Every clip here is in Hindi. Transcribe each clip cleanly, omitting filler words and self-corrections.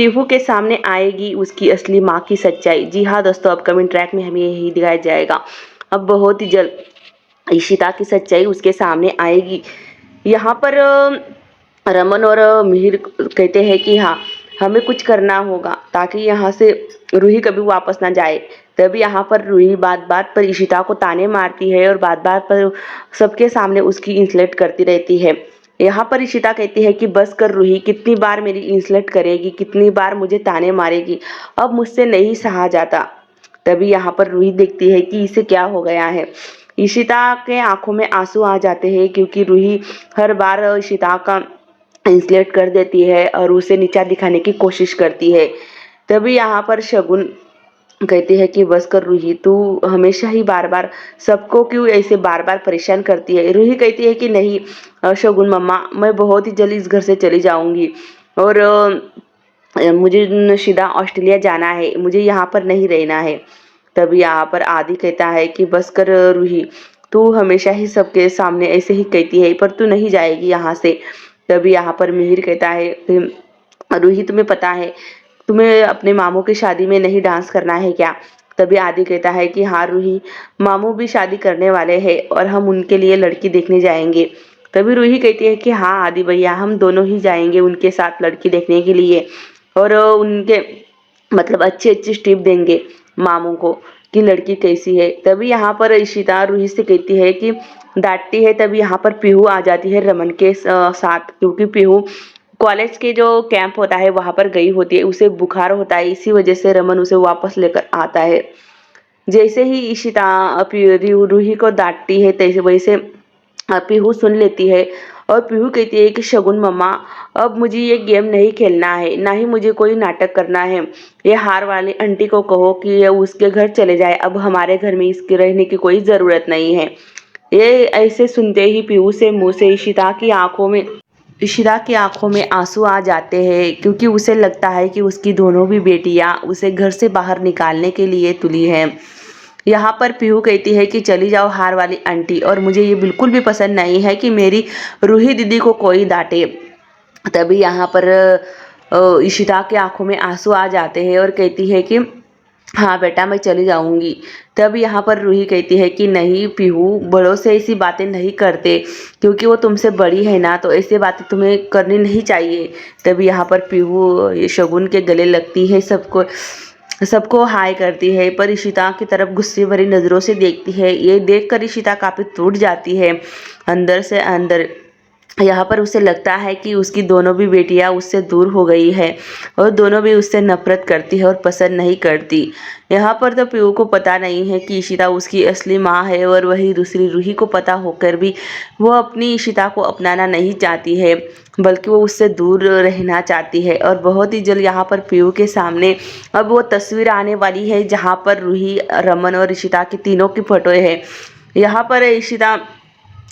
पीहू के सामने आएगी उसकी असली माँ की सच्चाई। जी हाँ दोस्तों, अपकमिंग ट्रैक में हमें यही दिखाया जाएगा। अब बहुत ही जल्द इशिता की सच्चाई उसके सामने आएगी। यहाँ पर रमन और मिहिर कहते हैं कि हाँ, हमें कुछ करना होगा ताकि यहाँ से रूही कभी वापस ना जाए। तभी यहाँ पर रूही बात बात पर इशिता को ताने मारती है और बात बात पर सबके सामने उसकी इंसल्ट करती रहती है। यहाँ पर इशिता कहती है कि बस कर रूही, कितनी बार मेरी इंसल्ट करेगी, कितनी बार मुझे ताने मारेगी, अब मुझसे नहीं सहा जाता। तभी यहाँ पर रूही देखती है कि इसे क्या हो गया है। इशिता के आंखों में आंसू आ जाते हैं क्योंकि रूही हर बार इशिता का इंसल्ट कर देती है और उसे नीचा दिखाने की कोशिश करती है। तभी यहाँ पर शगुन कहती है कि बस कर रूही, तू हमेशा ही बार बार सबको क्यों ऐसे बार बार परेशान करती है। रूही कहती है कि नहीं शगुन मम्मा, मैं बहुत ही जल्द इस घर से चली जाऊंगी और मुझे सीधा ऑस्ट्रेलिया जाना है, मुझे यहाँ पर नहीं रहना है। तभी यहाँ पर आदि कहता है कि बस कर रूही, तू हमेशा ही सबके सामने ऐसे ही कहती है पर तू नहीं जाएगी यहाँ से। तभी यहाँ पर मिहिर कहता है कि रूही, तुम्हें पता है तुम्हें अपने मामू की शादी में नहीं डांस करना है क्या। तभी आदि कहता है कि हाँ रूही, मामू भी शादी करने वाले हैं और हम उनके लिए लड़की देखने जाएंगे। तभी रूही कहती है कि हाँ आदि भैया, हम दोनों ही जाएंगे उनके साथ लड़की देखने के लिए और उनके मतलब अच्छी अच्छी टिप देंगे मामू को कि लड़की कैसी है। तभी यहाँ पर इशिता रूही से कहती है कि डांटती है। तभी यहाँ पर पीहू आ जाती है रमन के साथ, क्योंकि पीहू कॉलेज के जो कैंप होता है वहां पर गई होती है, उसे बुखार होता है, इसी वजह से रमन उसे वापस लेकर आता है। जैसे ही इशिता रूही को डांटती है तैसे वैसे पीहू सुन लेती है और पीहू कहती है कि शगुन मम्मा, अब मुझे ये गेम नहीं खेलना है, ना ही मुझे कोई नाटक करना है। ये हार वाली आंटी को कहो कि ये उसके घर चले जाए, अब हमारे घर में इसके रहने की कोई ज़रूरत नहीं है। ये ऐसे सुनते ही पीहू से मुंह से इशिता की आंखों में आंसू आ जाते हैं क्योंकि उसे लगता है कि उसकी दोनों भी बेटियां उसे घर से बाहर निकालने के लिए तुली हैं। यहाँ पर पीहू कहती है कि चली जाओ हार वाली आंटी, और मुझे ये बिल्कुल भी पसंद नहीं है कि मेरी रूही दीदी को कोई डांटे। तभी यहाँ पर इशिता की आंखों में आंसू आ जाते हैं और कहती है कि हाँ बेटा, मैं चली जाऊंगी। तब यहाँ पर रूही कहती है कि नहीं पीहू, बड़ों से ऐसी बातें नहीं करते, क्योंकि वो तुमसे बड़ी है ना, तो ऐसी बातें तुम्हें करनी नहीं चाहिए। तभी यहाँ पर पीहू शगुन के गले लगती है, सबको हाय करती है, पर इशिता की तरफ गुस्से भरी नज़रों से देखती है। ये देखकर इशिता काफ़ी टूट जाती है अंदर से अंदर। यहाँ पर उसे लगता है कि उसकी दोनों भी बेटियां उससे दूर हो गई है और दोनों भी उससे नफरत करती है और पसंद नहीं करती। यहाँ पर तो पीहू को पता नहीं है कि इशिता उसकी असली माँ है, और वही दूसरी रूही को पता होकर भी वो अपनी इशिता को अपनाना नहीं चाहती है, बल्कि वो उससे दूर रहना चाहती है। और बहुत ही जल्द यहाँ पर पीहू के सामने अब वो तस्वीर आने वाली है जहाँ पर रूही, रमन और इशिता की तीनों की फोटो है। यहाँ पर इशिता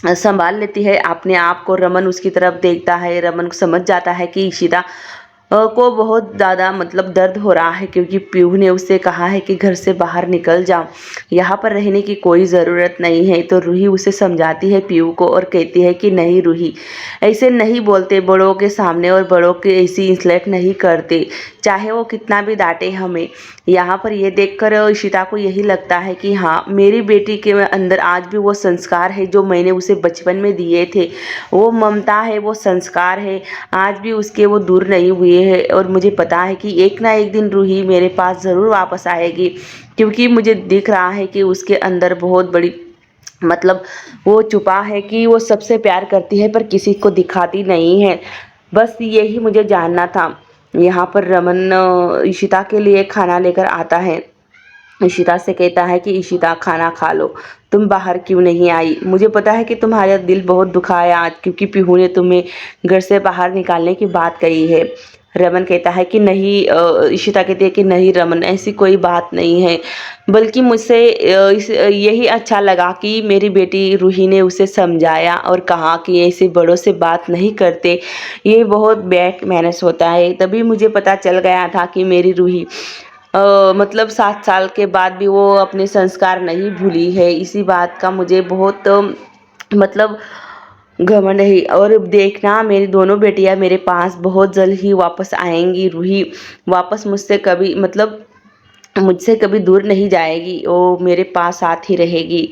संभाल लेती है अपने आप को, रमन उसकी तरफ देखता है, रमन को समझ जाता है कि इशिता को बहुत ज़्यादा मतलब दर्द हो रहा है, क्योंकि पीहू ने उससे कहा है कि घर से बाहर निकल जाओ, यहाँ पर रहने की कोई ज़रूरत नहीं है। तो रूही उसे समझाती है पीहू को और कहती है कि नहीं रूही, ऐसे नहीं बोलते बड़ों के सामने, और बड़ों के ऐसी इंसल्ट नहीं करते, चाहे वो कितना भी डांटे हमें। यहाँ पर ये देखकर इशिता को यही लगता है कि हाँ, मेरी बेटी के अंदर आज भी वो संस्कार है जो मैंने उसे बचपन में दिए थे, वो ममता है, वो संस्कार है, आज भी उसके वो दूर नहीं हुए है। और मुझे पता है कि एक ना एक दिन रूही मेरे पास ज़रूर वापस आएगी, क्योंकि मुझे दिख रहा है कि उसके अंदर बहुत बड़ी मतलब वो छुपा है कि वो सबसे प्यार करती है पर किसी को दिखाती नहीं है। बस यही मुझे जानना था। यहाँ पर रमन इशिता के लिए खाना लेकर आता है। इशिता से कहता है कि इशिता, खाना खा लो, तुम बाहर क्यों नहीं आई। मुझे पता है कि तुम्हारा दिल बहुत दुखा है आज, क्योंकि पीहू ने तुम्हें घर से बाहर निकालने की बात कही है। रमन कहता है कि नहीं, इशिता कहती है कि नहीं रमन, ऐसी कोई बात नहीं है, बल्कि मुझसे यही अच्छा लगा कि मेरी बेटी रूही ने उसे समझाया और कहा कि ऐसे बड़ों से बात नहीं करते, ये बहुत बैड मैनर्स होता है। तभी मुझे पता चल गया था कि मेरी रूही मतलब 7 साल के बाद भी वो अपने संस्कार नहीं भूली है। इसी बात का मुझे बहुत मतलब घमंड है। और देखना मेरी दोनों बेटियां मेरे पास बहुत जल्द ही वापस आएंगी। रूही वापस मुझसे कभी मुझसे कभी दूर नहीं जाएगी, वो मेरे पास साथ ही रहेगी।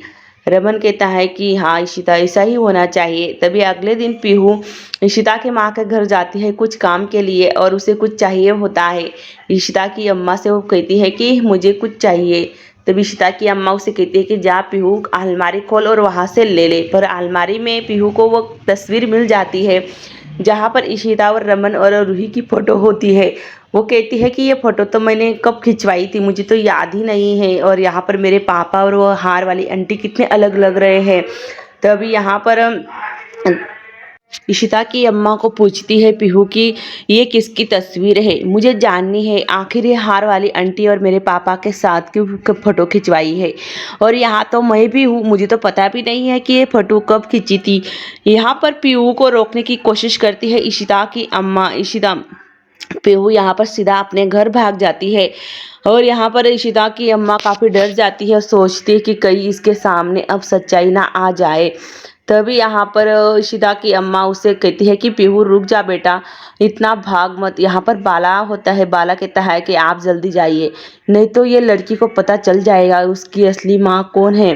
रमन कहता है कि हाँ इशिता, ऐसा ही होना चाहिए। तभी अगले दिन पीहू इशिता के माँ के घर जाती है कुछ काम के लिए, और उसे कुछ चाहिए होता है। इशिता की अम्मा से वो कहती है कि मुझे कुछ चाहिए। तभी इशिता की अम्मा उसे कहती है कि जा पीहू अलमारी खोल और वहाँ से ले ले। पर अलमारी में पीहू को वो तस्वीर मिल जाती है जहाँ पर इशिता और रमन और रूही की फोटो होती है। वो कहती है कि ये फोटो तो मैंने कब खिंचवाई थी, मुझे तो याद ही नहीं है। और यहाँ पर मेरे पापा और वो हार वाली आंटी कितने अलग लग रहे हैं। तभी यहाँ पर इशिता की अम्मा को पूछती है पीहू कि ये किसकी तस्वीर है, मुझे जाननी है आखिर ये हार वाली आंटी और मेरे पापा के साथ क्यों फोटो खिंचवाई है। और यहाँ तो मैं भी हूँ, मुझे तो पता भी नहीं है कि ये फोटो कब खींची थी। यहाँ पर पीहू को रोकने की कोशिश करती है इशिता की अम्मा। पीहू यहाँ पर सीधा अपने घर भाग जाती है। और यहाँ पर इशिता की अम्मा काफ़ी डर जाती है और सोचती है कि कहीं इसके सामने अब सच्चाई ना आ जाए। तभी यहाँ पर इशिता की अम्मा उसे कहती है कि पीहू रुक जा बेटा, इतना भाग मत। यहाँ पर बाला होता है, बाला कहता है कि आप जल्दी जाइए, नहीं तो ये लड़की को पता चल जाएगा उसकी असली माँ कौन है।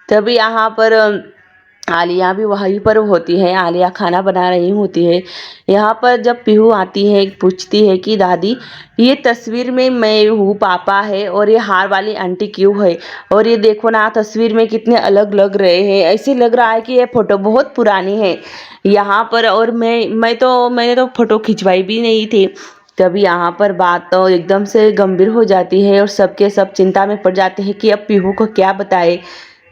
तभी यहाँ पर आलिया भी वहीं पर होती है, आलिया खाना बना रही होती है। यहाँ पर जब पीहू आती है पूछती है कि दादी ये तस्वीर में मैं हूँ, पापा है, और ये हार वाली आंटी क्यों है। और ये देखो ना तस्वीर में कितने अलग लग रहे हैं, ऐसे लग रहा है कि ये फोटो बहुत पुरानी है यहाँ पर। और मैंने तो फोटो खिंचवाई भी नहीं थी। तभी यहाँ पर बात तो एकदम से गंभीर हो जाती है और सबके सब चिंता में पड़ जाते हैं कि अब पीहू को क्या बताए।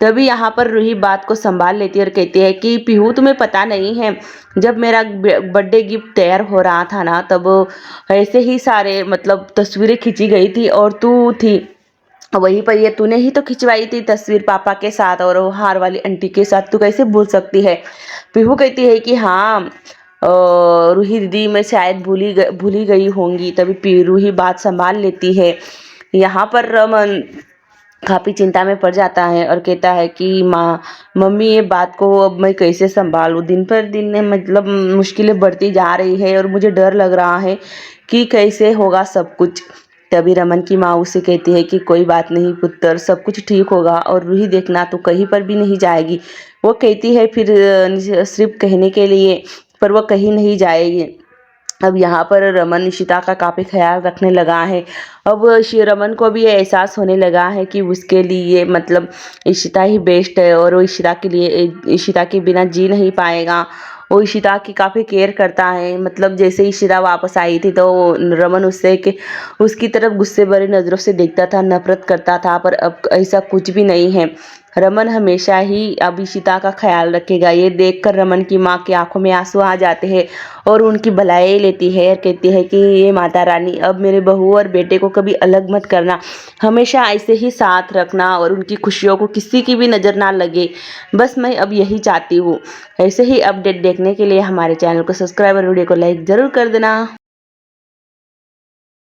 तभी यहाँ पर रूही बात को संभाल लेती है और कहती है कि पीहू तुम्हें पता नहीं है, जब मेरा बर्थडे गिफ्ट तैयार हो रहा था ना, तब ऐसे ही सारे मतलब तस्वीरें खींची गई थी और तू थी वहीं पर। ये तूने ही तो खिंचवाई थी तस्वीर पापा के साथ और वो हार वाली आंटी के साथ, तू कैसे भूल सकती है। पीहू कहती है कि हाँ रूही दीदी मैं शायद भूली गई होंगी। तभी रूही बात संभाल लेती है। यहाँ पर रमन काफ़ी चिंता में पड़ जाता है और कहता है कि मम्मी ये बात को अब मैं कैसे संभालूं, दिन पर दिन मतलब मुश्किलें बढ़ती जा रही है और मुझे डर लग रहा है कि कैसे होगा सब कुछ। तभी रमन की माँ उसे कहती है कि कोई बात नहीं पुत्र, सब कुछ ठीक होगा और रूही देखना तो कहीं पर भी नहीं जाएगी। वो कहती है फिर सिर्फ कहने के लिए, पर वो कहीं नहीं जाएगी। अब यहाँ पर रमन इशिता का काफ़ी ख्याल रखने लगा है। अब रमन को भी ये एहसास होने लगा है कि उसके लिए मतलब इशिता ही बेस्ट है और वो इशिता के लिए इशिता के बिना जी नहीं पाएगा। वो इशिता की काफ़ी केयर करता है। मतलब जैसे इशिता वापस आई थी तो रमन उसकी तरफ गुस्से भरी नज़रों से देखता था, नफरत करता था, पर अब ऐसा कुछ भी नहीं है। रमन हमेशा ही अब इशिता का ख्याल रखेगा। ये देखकर रमन की माँ की आंखों में आंसू आ जाते हैं और उनकी भलाई लेती है और कहती है कि ये माता रानी अब मेरे बहू और बेटे को कभी अलग मत करना, हमेशा ऐसे ही साथ रखना और उनकी खुशियों को किसी की भी नज़र ना लगे, बस मैं अब यही चाहती हूँ। ऐसे ही अपडेट देखने के लिए हमारे चैनल को सब्सक्राइब और वीडियो को लाइक ज़रूर कर देना।